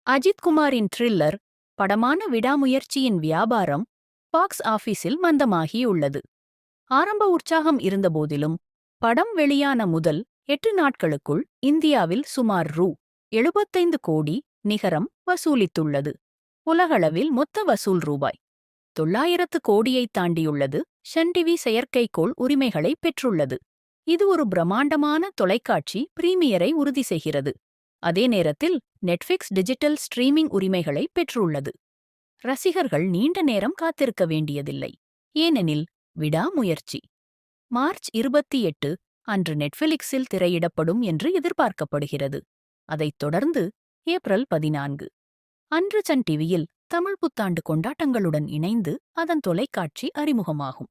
அஜித் குமாரின் த்ரில்லர் படமான விடாமுயற்சியின் வியாபாரம் பாக்ஸ் ஆபீஸில் மந்தமாகியுள்ளது. ஆரம்ப உற்சாகம் இருந்தபோதிலும் படம் வெளியான முதல் 8 நாட்களுக்குள் இந்தியாவில் சுமார் ரூ. 75 கோடி நிகரம் வசூலித்துள்ளது. உலகளவில் மொத்த வசூல் ரூபாய் 900 கோடியைத் தாண்டியுள்ளது. சன் டிவி செயற்கைக்கோள் உரிமைகளை பெற்றுள்ளது. இது ஒரு பிரம்மாண்டமான தொலைக்காட்சி பிரீமியரை உறுதி செய்கிறது. அதே நேரத்தில் நெட்ஃபிக்ஸ் டிஜிட்டல் ஸ்ட்ரீமிங் உரிமைகளை பெற்றுள்ளது. ரசிகர்கள் நீண்ட நேரம் காத்திருக்க வேண்டியதில்லை. ஏனெனில் விடாமுயற்சி மார்ச் 28 அன்று நெட்ஃபிலிக்ஸில் திரையிடப்படும் என்று எதிர்பார்க்கப்படுகிறது. அதைத் தொடர்ந்து ஏப்ரல் 14 அன்று சன் டிவியில் தமிழ் புத்தாண்டு கொண்டாட்டங்களுடன் இணைந்து அதன் தொலைக்காட்சி அறிமுகமாகும்.